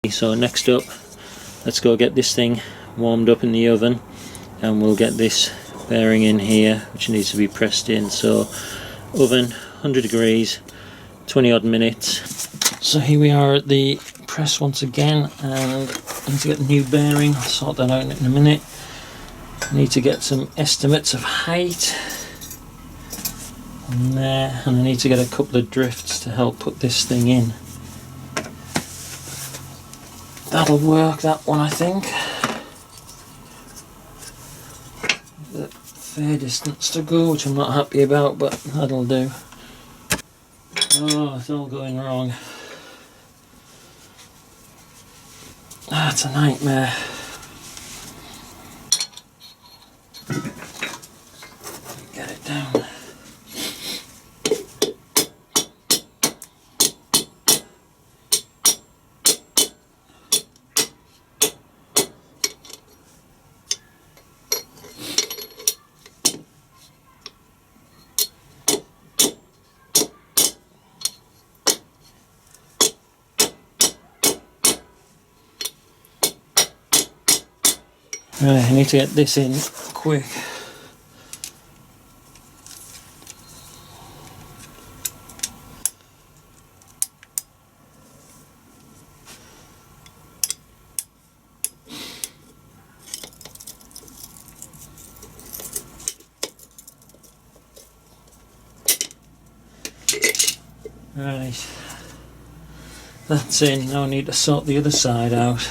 So next up, let's go get this thing warmed up in the oven, and we'll get this bearing in here, which needs to be pressed in. So oven 100 degrees, 20 odd minutes. So here we are at the press once again, and I need to get the new bearing. I'll sort that out in a minute. I need to get some estimates of height on there, and I need to get a couple of drifts to help put this thing in. That'll work, that one, I think. A fair distance to go, which I'm not happy about, but that'll do. Oh, it's all going wrong. That's a nightmare. Get it down. Right, I need to get this in quick. Right, that's in. Now I need to sort the other side out.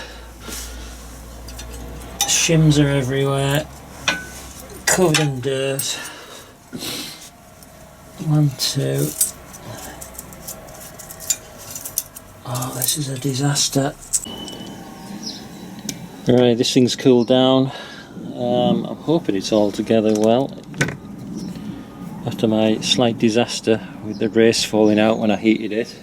Shims are everywhere, covered in dirt. 1, 2. Oh, this is a disaster. Right, this thing's cooled down. I'm hoping it's all together well. After my slight disaster with the race falling out when I heated it,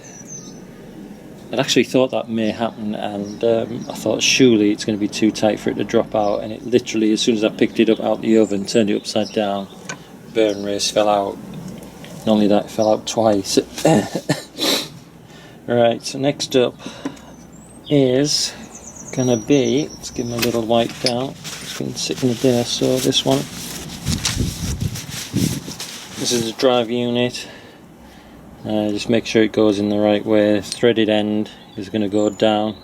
I'd actually thought that may happen, and I thought surely it's going to be too tight for it to drop out, and it literally, as soon as I picked it up out the oven, turned it upside down, bearing race fell out. Not only that, it fell out twice. Right, so next up is going to be, let's give him a little wipe down. It's been sitting there, so this one. This is the drive unit. Just make sure it goes in the right way. The threaded end is going to go down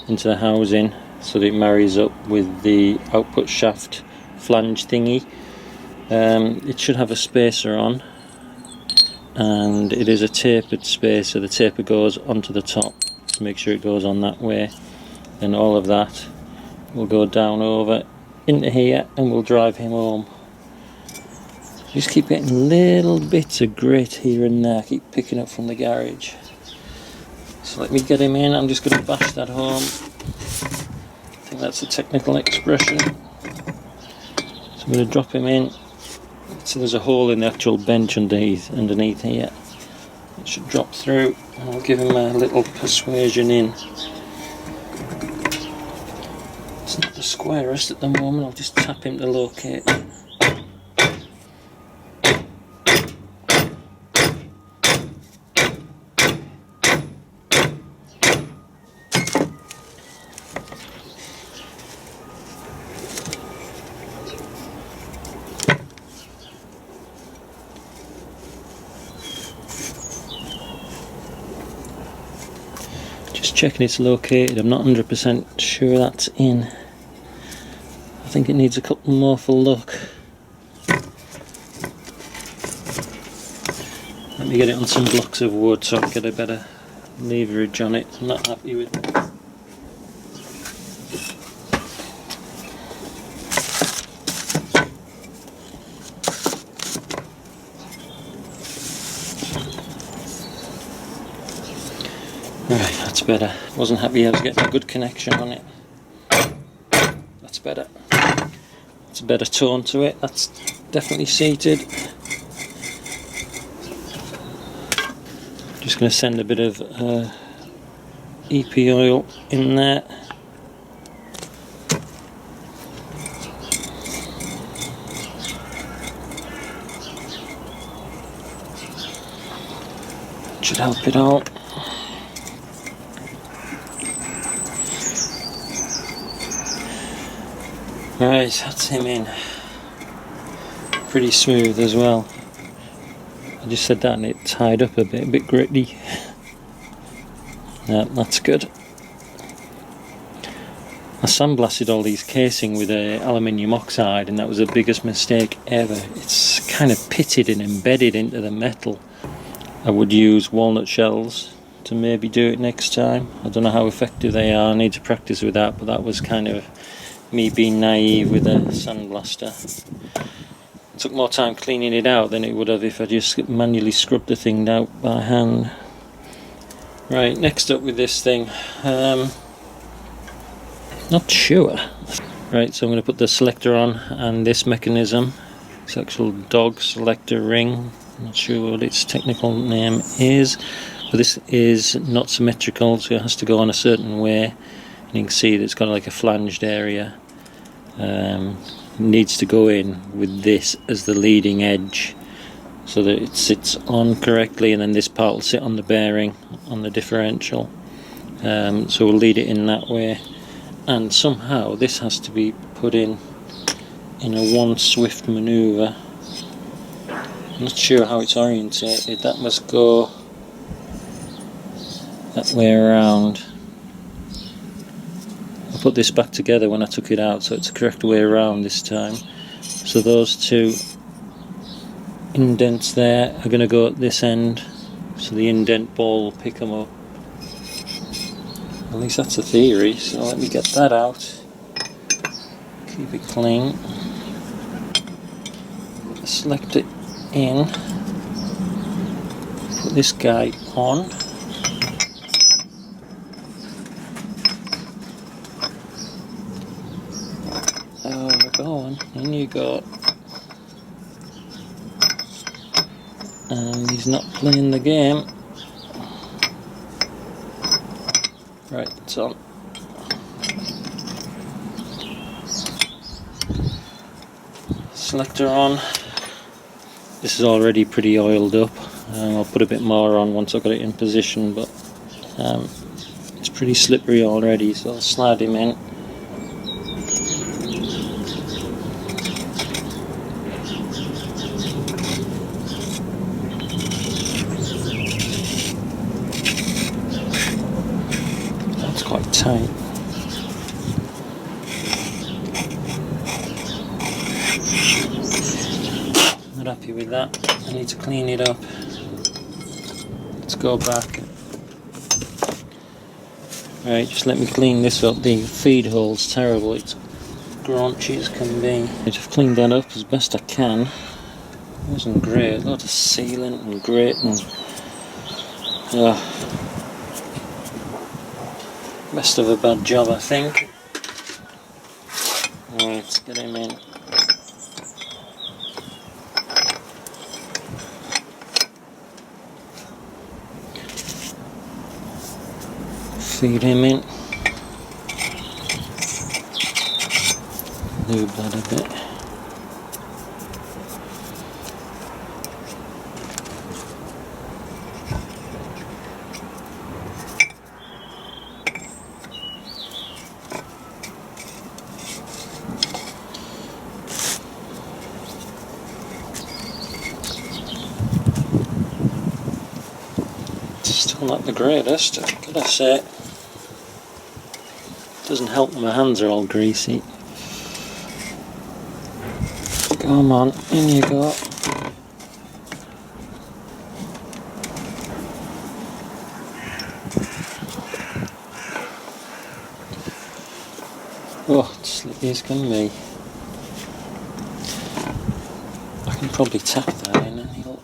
into the housing so that it marries up with the output shaft flange thingy. It should have a spacer on, and it is a tapered spacer. The taper goes onto the top, so make sure it goes on that way, and all of that will go down over into here, and we'll drive him home. Just keep getting little bits of grit here and there, keep picking up from the garage. So let me get him in. I'm just going to bash that home. I think that's a technical expression. So I'm going to drop him in. So there's a hole in the actual bench underneath here. It should drop through, and I'll give him a little persuasion in. It's not the squarest at the moment. I'll just tap him to locate. Just checking it's located. I'm not 100% sure that's in. I think it needs a couple more for luck. Let me get it on some blocks of wood so I can get a better leverage on it. I'm not happy with it. Right, that's better. Wasn't happy I was getting a good connection on it. That's better. It's a better tone to it. That's definitely seated. Just going to send a bit of EP oil in there. Should help it out. Right, that's him in. Pretty smooth as well. I just said that and it tied up a bit gritty. Yeah, that's good. I sandblasted all these casing with aluminium oxide, and that was the biggest mistake ever. It's kind of pitted and embedded into the metal. I would use walnut shells to maybe do it next time. I don't know how effective they are, I need to practice with that, but that was kind of me being naive with a sandblaster. It took more time cleaning it out than it would have if I just manually scrubbed the thing out by hand. Right, next up with this thing, not sure. Right, so I'm going to put the selector on and this mechanism. It's actual dog selector ring. Not sure what its technical name is, but this is not symmetrical, so it has to go on a certain way. And you can see that it's got like a flanged area. It needs to go in with this as the leading edge, so that it sits on correctly, and then this part will sit on the bearing on the differential. So we'll lead it in that way, and somehow this has to be put in a one swift manoeuvre. I'm not sure how it's orientated. That must go that way around. I put this back together when I took it out, so it's the correct way around this time. So those two indents there are going to go at this end, so the indent ball will pick them up. At least that's the theory, so let me get that out. Keep it clean. Select it in. Put this guy on. Oh, we're going. In you go. And he's not playing the game. Right, it's on. Selector on. This is already pretty oiled up. I'll put a bit more on once I've got it in position, but it's pretty slippery already, so I'll slide him in. That's quite tight. Not happy with that. I need to clean it up. Let's go back. Right, just let me clean this up. The feed hole's terrible. It's graunchy as can be. I've cleaned that up as best I can. It wasn't great. A lot of sealant and grit and best of a bad job, I think. Right, let's get him in. Feed him in. Lube that a bit. Still not the greatest, I've got to say. Doesn't help that my hands are all greasy. Come on, in you go. Oh, it's slippy as can be. I can probably tap that in and he'll...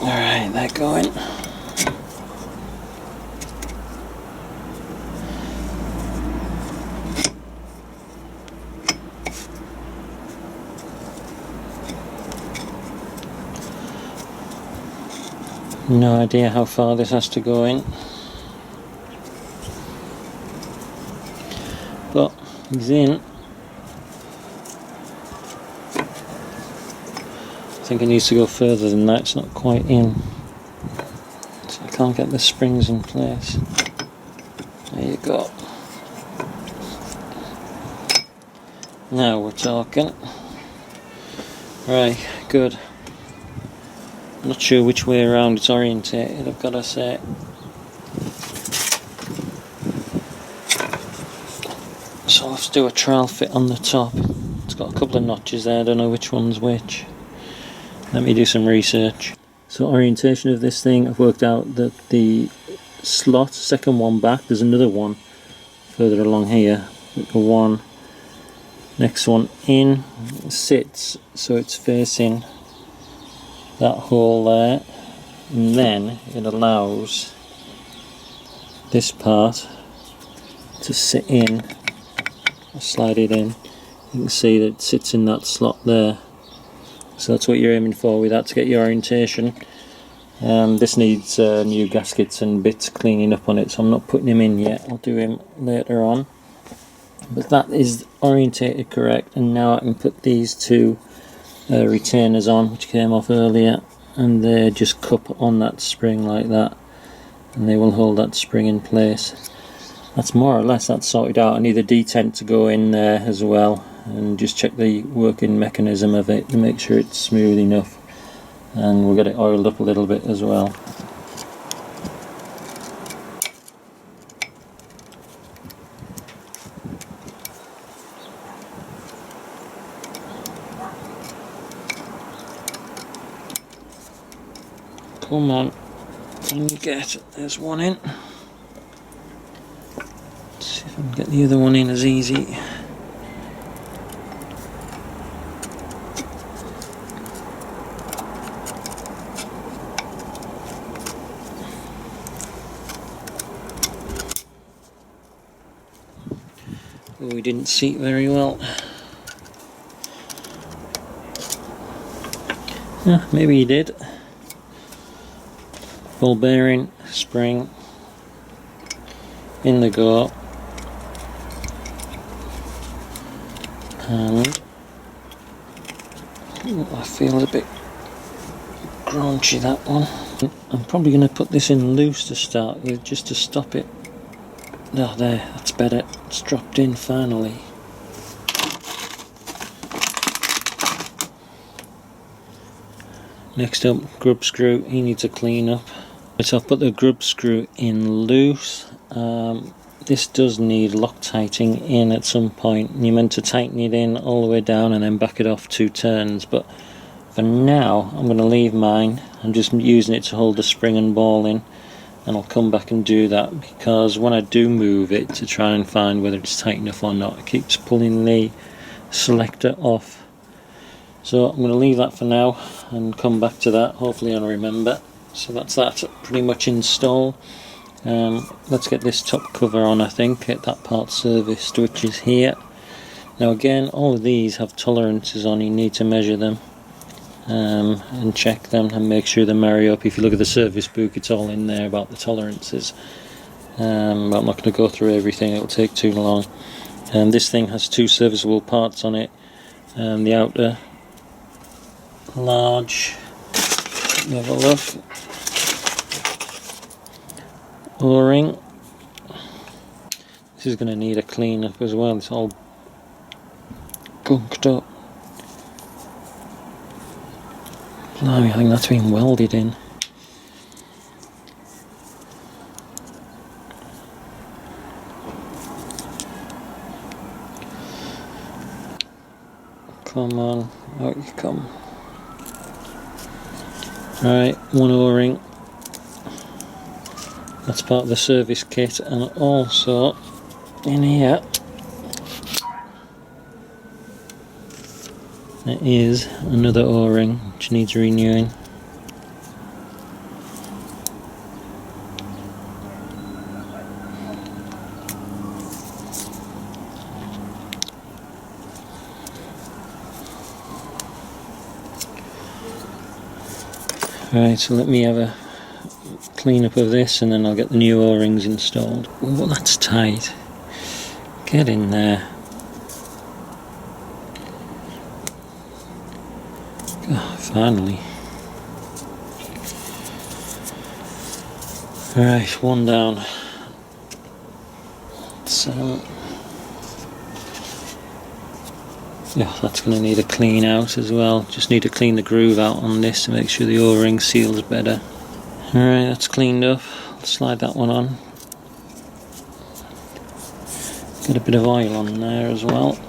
Alright, they're going. No idea how far this has to go in, but he's in. I think it needs to go further than that, it's not quite in. So I can't get the springs in place. There you go. Now we're talking. Right, good. I'm not sure which way around it's orientated, I've got to say. So I'll have to do a trial fit on the top. It's got a couple of notches there, I don't know which one's which. Let me do some research. So orientation of this thing, I've worked out that the slot, second one back, there's another one further along here. The one, next one in, sits so it's facing that hole there, and then it allows this part to sit in. I'll slide it in. You can see that it sits in that slot there. So that's what you're aiming for with that to get your orientation. This needs new gaskets and bits cleaning up on it, so I'm not putting him in yet. I'll do him later on. But that is orientated correct, and now I can put these two retainers on, which came off earlier, and they just cup on that spring like that, and they will hold that spring in place. That's more or less that sorted out. I need the detent to go in there as well, and just check the working mechanism of it to make sure it's smooth enough, and we'll get it oiled up a little bit as well. Come on, can you get it? There's one in. Let's see if I can get the other one in as easy. Oh, we didn't seat very well. Yeah, maybe he did. Ball bearing, spring, in the go, and I feel a bit graunchy, that one. I'm probably going to put this in loose to start with, just to stop it. Oh, there, that's better. It's dropped in finally. Next up, grub screw. He needs a clean up. So I've put the grub screw in loose. This does need Loctiting in at some point. You're meant to tighten it in all the way down and then back it off 2 turns, but for now I'm going to leave mine. I'm just using it to hold the spring and ball in, and I'll come back and do that, because when I do move it to try and find whether it's tight enough or not, it keeps pulling the selector off. So I'm going to leave that for now and come back to that. Hopefully I'll remember. So that's that pretty much installed. Let's get this top cover on, I think, get that part serviced, which is here. Now again, all of these have tolerances on, you need to measure them and check them and make sure they marry up. If you look at the service book, it's all in there about the tolerances. But I'm not going to go through everything, it'll take too long. This thing has 2 serviceable parts on it. The outer large, let me have a look, O-ring. This is going to need a clean up as well, it's all gunked up. Blimey, I think that's been welded in. Come on, out you come. Right, 1 O-ring. That's part of the service kit, and also in here there is another O-ring which needs renewing. Right, so let me have a clean up of this and then I'll get the new O-rings installed. Oh, that's tight. Get in there. Oh, finally. Right, one down. So yeah, that's going to need a clean out as well. Just need to clean the groove out on this to make sure the O-ring seals better. Alright, that's cleaned up. I'll slide that one on. Get a bit of oil on there as well.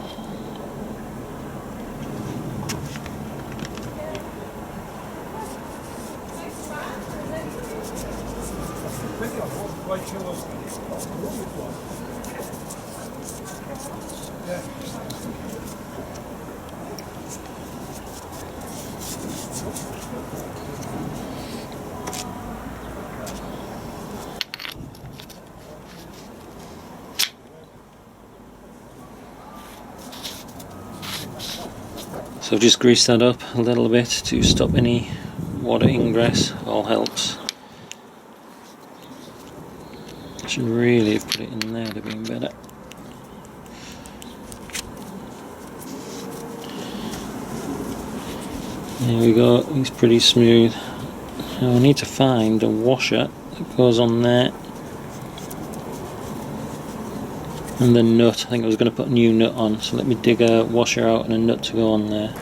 So just grease that up a little bit to stop any water ingress. All helps. I should really have put it in there to be better. There we go, he's pretty smooth. Now I need to find a washer that goes on there. And the nut, I think I was going to put a new nut on, so let me dig a washer out and a nut to go on there.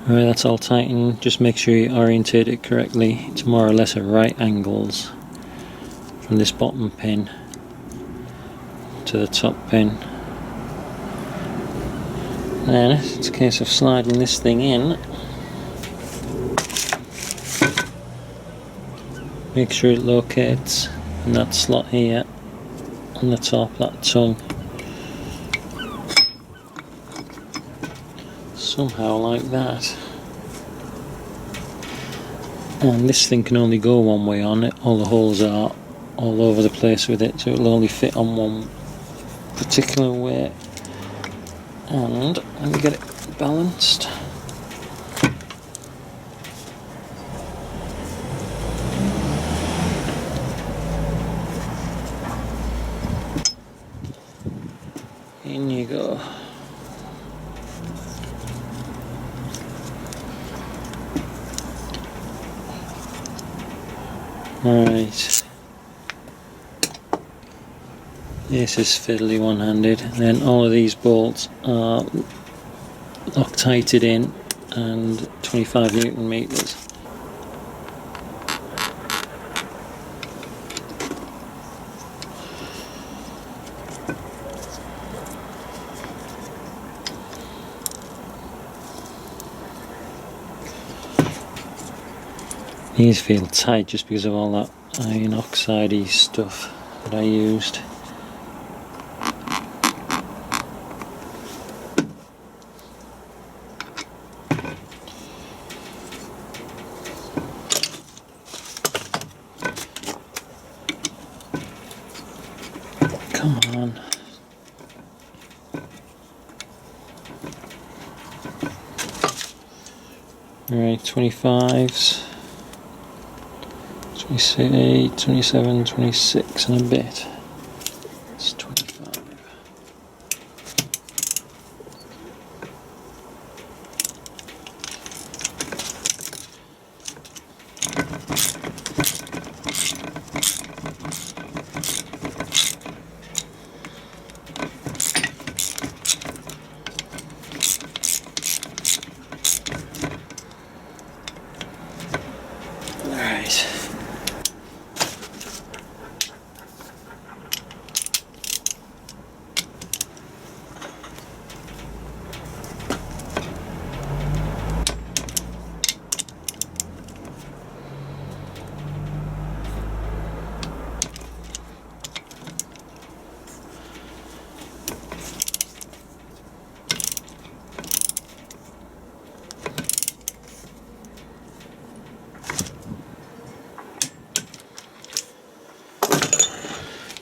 Alright, that's all tightened. Just make sure you orientate it correctly to more or less at right angles from this bottom pin to the top pin. Then it's a case of sliding this thing in. Make sure it locates in that slot here on the top, that tongue. Somehow like that. And this thing can only go one way on it. All the holes are all over the place with it, so it'll only fit on one particular way. And let me get it balanced. In you go. Alright, this is fiddly one-handed. Then all of these bolts are Loctited in and 25 Newton meters. These feel tight just because of all that iron oxide-y stuff that I used. Come on. Alright, 25s. 28, 27, 26 and a bit. It's 25.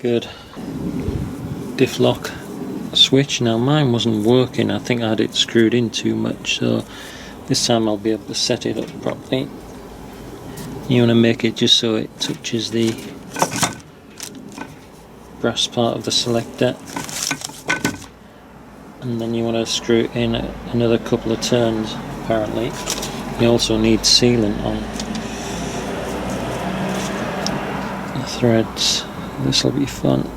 Good. Diff lock switch. Now mine wasn't working, I think I had it screwed in too much, so this time I'll be able to set it up properly. You want to make it just so it touches the brass part of the selector, and then you want to screw it in another couple of turns. Apparently you also need sealant on the threads. This will be fun.